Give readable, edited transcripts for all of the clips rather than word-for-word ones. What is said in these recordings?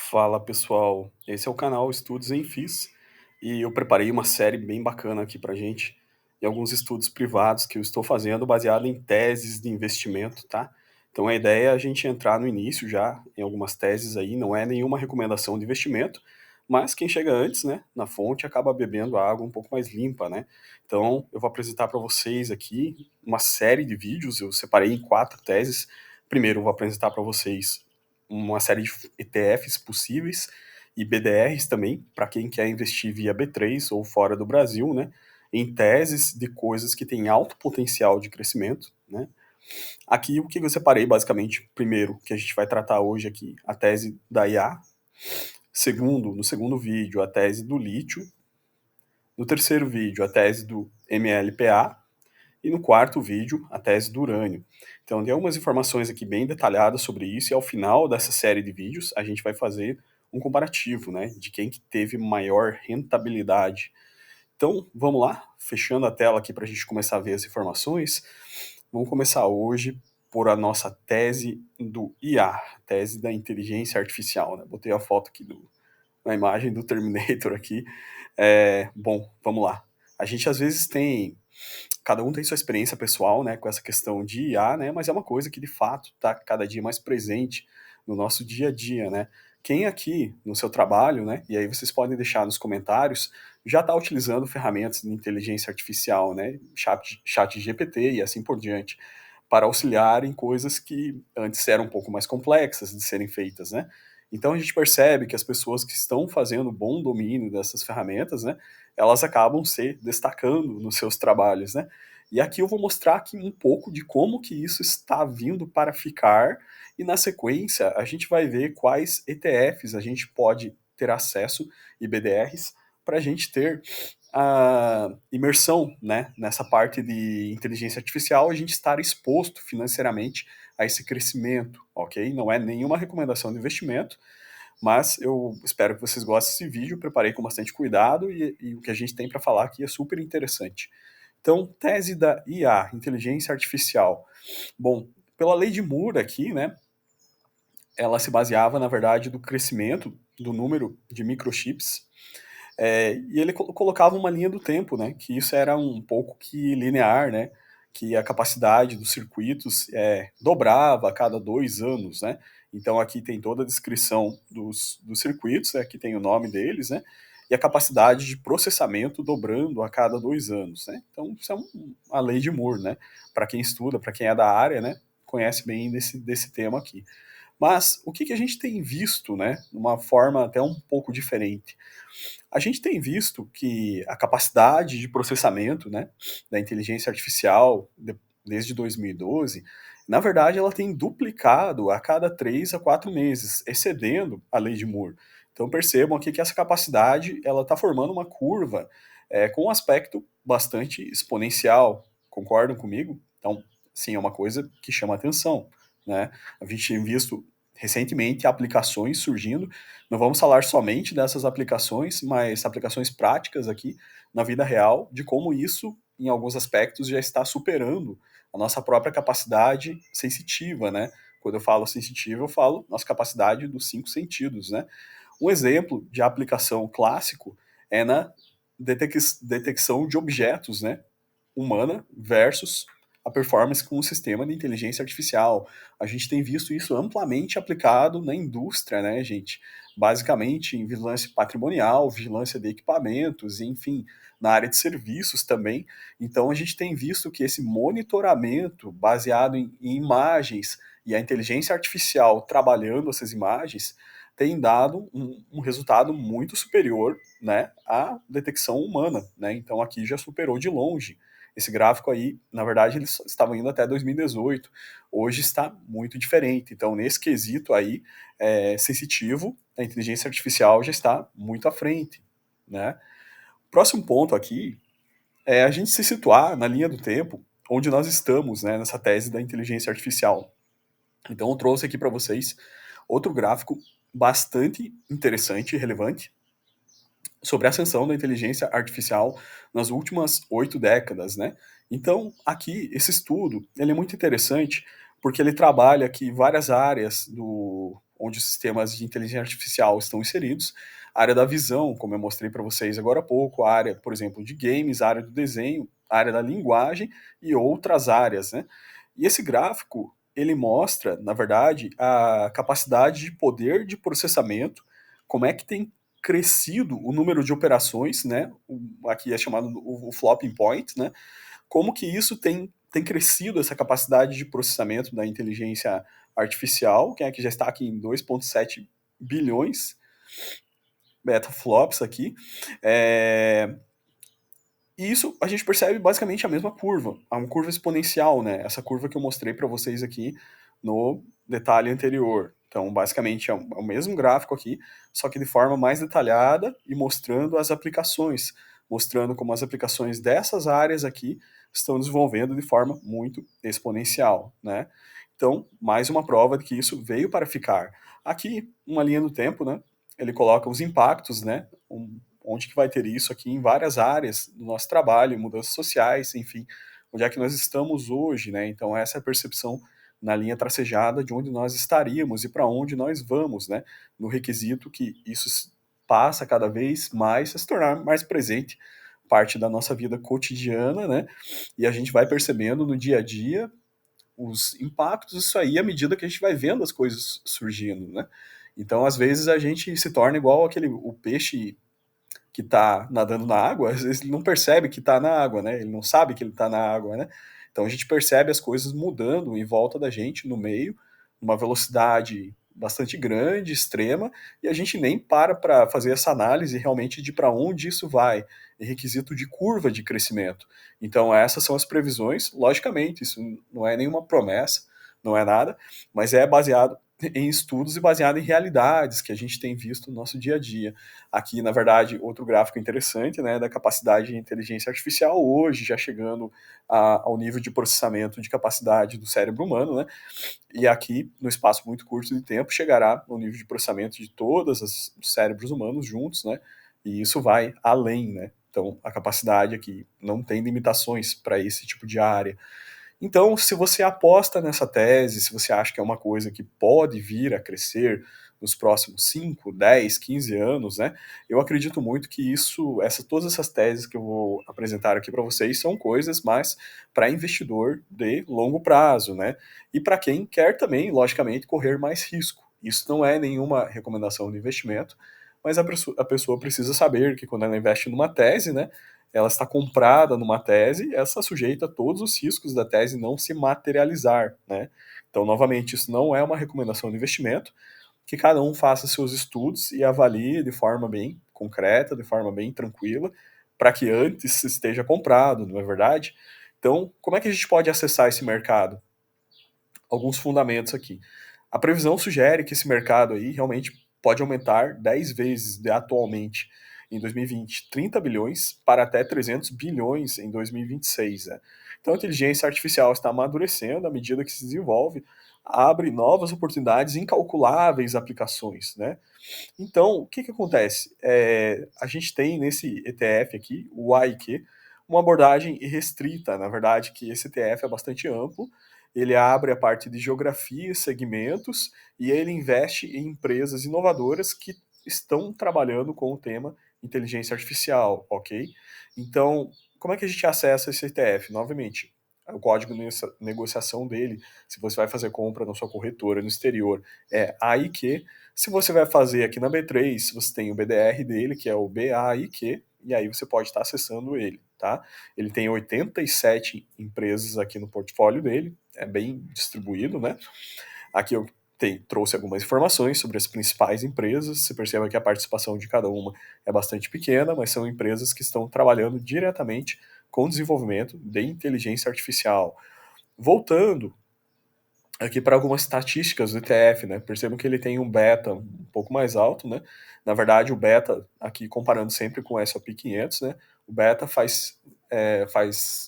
Fala pessoal, esse é o canal Estudos em FIS e eu preparei uma série bem bacana aqui pra gente e alguns estudos privados que eu estou fazendo baseado em teses de investimento, tá? Então a ideia é a gente entrar no início já em algumas teses aí, não é nenhuma recomendação de investimento, mas quem chega antes, né, na fonte acaba bebendo a água um pouco mais limpa, né? Então eu vou apresentar para vocês aqui uma série de vídeos, eu separei em 4 teses. Primeiro eu vou apresentar para vocês uma série de ETFs possíveis e BDRs também, para quem quer investir via B3 ou fora do Brasil, né, em teses de coisas que têm alto potencial de crescimento, né. Aqui o que eu separei basicamente, primeiro, que a gente vai tratar hoje aqui, a tese da IA, segundo, no segundo vídeo, a tese do lítio, no terceiro vídeo, a tese do MLPA, e no quarto vídeo, a tese do urânio. Então, tem algumas informações aqui bem detalhadas sobre isso, e ao final dessa série de vídeos, a gente vai fazer um comparativo, né, de quem que teve maior rentabilidade. Então, vamos lá, fechando a tela aqui para a gente começar a ver as informações. Vamos começar hoje por a nossa tese do IA, tese da inteligência artificial, né? Botei a foto aqui na imagem do Terminator aqui. Bom, vamos lá. A gente às vezes tem cada um tem sua experiência pessoal, né, com essa questão de IA, né, mas é uma coisa que de fato está cada dia mais presente no nosso dia a dia, né. Quem aqui no seu trabalho, né, e aí vocês podem deixar nos comentários, já está utilizando ferramentas de inteligência artificial, né, chat GPT e assim por diante, para auxiliar em coisas que antes eram um pouco mais complexas de serem feitas, né. Então a gente percebe que as pessoas que estão fazendo bom domínio dessas ferramentas, né, elas acabam se destacando nos seus trabalhos, né. E aqui eu vou mostrar aqui um pouco de como que isso está vindo para ficar, e na sequência a gente vai ver quais ETFs a gente pode ter acesso e BDRs para a gente ter a imersão, né, nessa parte de inteligência artificial, a gente estar exposto financeiramente a esse crescimento, ok? Não é nenhuma recomendação de investimento, mas eu espero que vocês gostem desse vídeo, preparei com bastante cuidado e o que a gente tem para falar aqui é super interessante. Então, tese da IA, inteligência artificial. Bom, pela lei de Moore aqui, né, ela se baseava, na verdade, do crescimento do número de microchips, e ele colocava uma linha do tempo, né, que isso era um pouco que linear, né, que a capacidade dos circuitos dobrava a cada 2 anos, né. Então aqui tem toda a descrição dos circuitos, aqui tem o nome deles, né, e a capacidade de processamento dobrando a cada 2 anos, né. Então isso é a lei de Moore, né. Para quem estuda, para quem é da área, né, conhece bem desse tema aqui. Mas o que a gente tem visto, né, de uma forma até um pouco diferente? A gente tem visto que a capacidade de processamento, né, da inteligência artificial desde 2012, na verdade ela tem duplicado a cada 3 a 4 meses, excedendo a lei de Moore. Então percebam aqui que essa capacidade ela está formando uma curva com um aspecto bastante exponencial. Concordam comigo? Então, sim, é uma coisa que chama atenção, né? A gente tem visto recentemente aplicações surgindo. Não vamos falar somente dessas aplicações, mas aplicações práticas aqui na vida real, de como isso, em alguns aspectos, já está superando a nossa própria capacidade sensitiva, né? Quando eu falo sensitiva, eu falo nossa capacidade dos 5 sentidos, né? Um exemplo de aplicação clássico é na detecção de objetos, né? Humana versus a performance com o sistema de inteligência artificial. A gente tem visto isso amplamente aplicado na indústria, né, gente? Basicamente em vigilância patrimonial, vigilância de equipamentos, enfim, na área de serviços também. Então a gente tem visto que esse monitoramento baseado em imagens e a inteligência artificial trabalhando essas imagens tem dado um resultado muito superior, né, à detecção humana, né? Então aqui já superou de longe. Esse gráfico aí, na verdade, eles estavam indo até 2018. Hoje está muito diferente. Então, nesse quesito aí, sensitivo, a inteligência artificial já está muito à frente, né? Próximo ponto aqui é a gente se situar na linha do tempo onde nós estamos, né, nessa tese da inteligência artificial. Então, eu trouxe aqui para vocês outro gráfico bastante interessante e relevante sobre a ascensão da inteligência artificial nas últimas 8 décadas, né? Então, aqui, esse estudo, ele é muito interessante porque ele trabalha aqui várias áreas onde os sistemas de inteligência artificial estão inseridos, a área da visão, como eu mostrei para vocês agora há pouco, a área, por exemplo, de games, a área do desenho, a área da linguagem e outras áreas, né? E esse gráfico, ele mostra, na verdade, a capacidade de poder de processamento, como é que tem crescido o número de operações, né? Aqui é chamado o flopping point, né? Como que isso tem crescido, essa capacidade de processamento da inteligência artificial, que já está aqui em 2,7 bilhões betaflops aqui. E isso a gente percebe basicamente a mesma curva, uma curva exponencial, né? Essa curva que eu mostrei para vocês aqui no detalhe anterior. Então, basicamente, é o mesmo gráfico aqui, só que de forma mais detalhada e mostrando as aplicações, mostrando como as aplicações dessas áreas aqui estão desenvolvendo de forma muito exponencial, né? Então, mais uma prova de que isso veio para ficar. Aqui, uma linha do tempo, né? Ele coloca os impactos, né? Onde que vai ter isso aqui em várias áreas do nosso trabalho, mudanças sociais, enfim, onde é que nós estamos hoje, né? Então essa é a percepção na linha tracejada de onde nós estaríamos e para onde nós vamos, né? No requisito que isso passa cada vez mais a se tornar mais presente, parte da nossa vida cotidiana, né? E a gente vai percebendo no dia a dia os impactos disso aí à medida que a gente vai vendo as coisas surgindo, né? Então, às vezes, a gente se torna igual o peixe que está nadando na água, às vezes ele não percebe que está na água, né? Ele não sabe que ele está na água, né? Então a gente percebe as coisas mudando em volta da gente, no meio, numa velocidade bastante grande, extrema, e a gente nem para fazer essa análise realmente de para onde isso vai, em requisito de curva de crescimento. Então essas são as previsões, logicamente, isso não é nenhuma promessa, não é nada, mas é baseado em estudos e baseado em realidades que a gente tem visto no nosso dia a dia. Aqui, na verdade, outro gráfico interessante, né, da capacidade de inteligência artificial hoje, já chegando ao nível de processamento de capacidade do cérebro humano, né, e aqui, no espaço muito curto de tempo, chegará no nível de processamento de todos os cérebros humanos juntos, né, e isso vai além, né, então a capacidade aqui não tem limitações para esse tipo de área. Então, se você aposta nessa tese, se você acha que é uma coisa que pode vir a crescer nos próximos 5, 10, 15 anos, né? Eu acredito muito que todas essas teses que eu vou apresentar aqui para vocês são coisas mais para investidor de longo prazo, né? E para quem quer também, logicamente, correr mais risco. Isso não é nenhuma recomendação de investimento, mas a pessoa precisa saber que quando ela investe numa tese, né? Ela está comprada numa tese, ela está sujeita a todos os riscos da tese não se materializar, né? Então, novamente, isso não é uma recomendação de investimento, que cada um faça seus estudos e avalie de forma bem concreta, de forma bem tranquila, para que antes esteja comprado, não é verdade? Então, como é que a gente pode acessar esse mercado? Alguns fundamentos aqui. A previsão sugere que esse mercado aí realmente pode aumentar 10 vezes de atualmente em 2020, 30 bilhões para até 300 bilhões em 2026. Né? Então a inteligência artificial está amadurecendo à medida que se desenvolve, abre novas oportunidades, incalculáveis aplicações. Né? Então, o que acontece? A gente tem nesse ETF aqui, o AIQ, uma abordagem restrita, na verdade, que esse ETF é bastante amplo, ele abre a parte de geografia, segmentos, e ele investe em empresas inovadoras que estão trabalhando com o tema inteligência artificial, ok? Então, como é que a gente acessa esse ETF? Novamente, o código de negociação dele, se você vai fazer compra na sua corretora no exterior, é AIQ. Se você vai fazer aqui na B3, você tem o BDR dele, que é o BAIQ, e aí você pode estar acessando ele, tá? Ele tem 87 empresas aqui no portfólio dele, é bem distribuído, né? Aqui eu trouxe algumas informações sobre as principais empresas. Você percebe que a participação de cada uma é bastante pequena, mas são empresas que estão trabalhando diretamente com o desenvolvimento de inteligência artificial. Voltando aqui para algumas estatísticas do ETF, né? Percebam que ele tem um beta um pouco mais alto, né? Na verdade, o beta, aqui comparando sempre com o S&P 500, né? O beta faz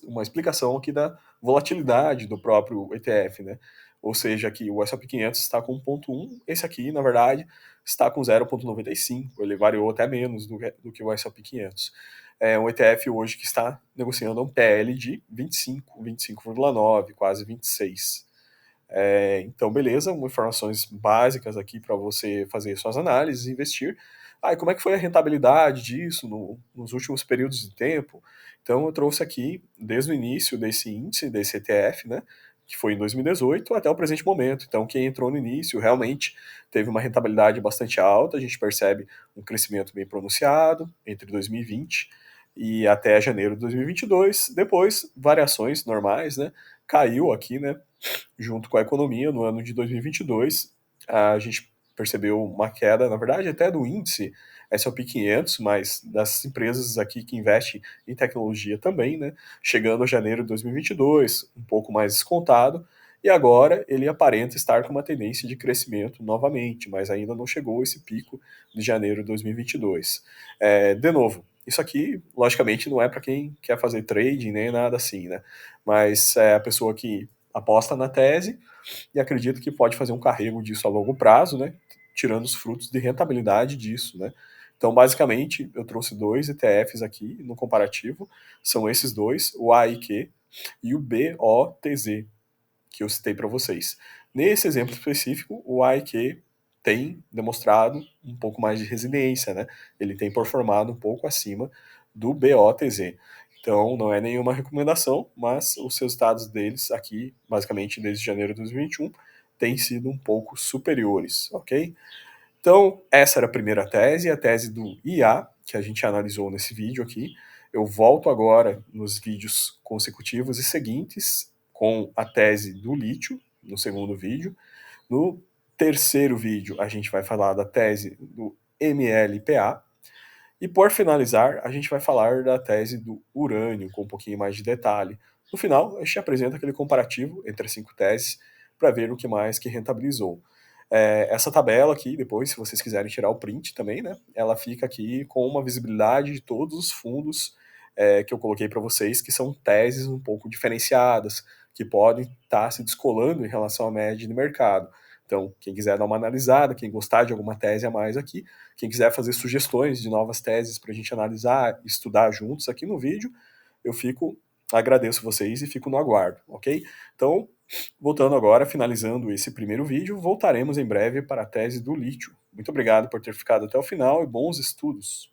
uma explicação aqui da volatilidade do próprio ETF, né? Ou seja, aqui o S&P 500 está com 1,1, esse aqui, na verdade, está com 0,95, ele variou até menos do que o S&P 500. É um ETF hoje que está negociando um PL de 25, 25,9, quase 26. Então, beleza, informações básicas aqui para você fazer suas análises e investir. Ah, e como é que foi a rentabilidade disso nos últimos períodos de tempo? Então, eu trouxe aqui, desde o início desse índice, desse ETF, né, que foi em 2018, até o presente momento. Então, quem entrou no início realmente teve uma rentabilidade bastante alta, a gente percebe um crescimento bem pronunciado entre 2020 e até janeiro de 2022. Depois, variações normais, né? Caiu aqui, né? Junto com a economia, no ano de 2022, a gente percebeu uma queda, na verdade, até do índice S&P 500, mas das empresas aqui que investem em tecnologia também, né? Chegando a janeiro de 2022, um pouco mais descontado, e agora ele aparenta estar com uma tendência de crescimento novamente, mas ainda não chegou esse pico de janeiro de 2022. De novo, isso aqui, logicamente, não é para quem quer fazer trading nem nada assim, né? Mas é a pessoa que aposta na tese e acredita que pode fazer um carrego disso a longo prazo, né? Tirando os frutos de rentabilidade disso, né? Então, basicamente, eu trouxe dois ETFs aqui no comparativo, são esses dois, o AIQ e o BOTZ, que eu citei para vocês. Nesse exemplo específico, o AIQ tem demonstrado um pouco mais de resiliência, né? Ele tem performado um pouco acima do BOTZ. Então, não é nenhuma recomendação, mas os resultados deles aqui, basicamente desde janeiro de 2021, têm sido um pouco superiores, ok? Então, essa era a primeira tese, a tese do IA, que a gente analisou nesse vídeo aqui. Eu volto agora nos vídeos consecutivos e seguintes com a tese do lítio, no segundo vídeo. No terceiro vídeo, a gente vai falar da tese do MLPA. E por finalizar, a gente vai falar da tese do urânio, com um pouquinho mais de detalhe. No final, a gente apresenta aquele comparativo entre as 5 teses para ver o que mais que rentabilizou. Essa tabela aqui, depois, se vocês quiserem tirar o print também, né? Ela fica aqui com uma visibilidade de todos os fundos que eu coloquei para vocês, que são teses um pouco diferenciadas, que podem estar se descolando em relação à média de mercado. Então, quem quiser dar uma analisada, quem gostar de alguma tese a mais aqui, quem quiser fazer sugestões de novas teses para a gente analisar, estudar juntos aqui no vídeo, eu agradeço vocês e fico no aguardo, ok? Então, voltando agora, finalizando esse primeiro vídeo, voltaremos em breve para a tese do lítio. Muito obrigado por ter ficado até o final e bons estudos!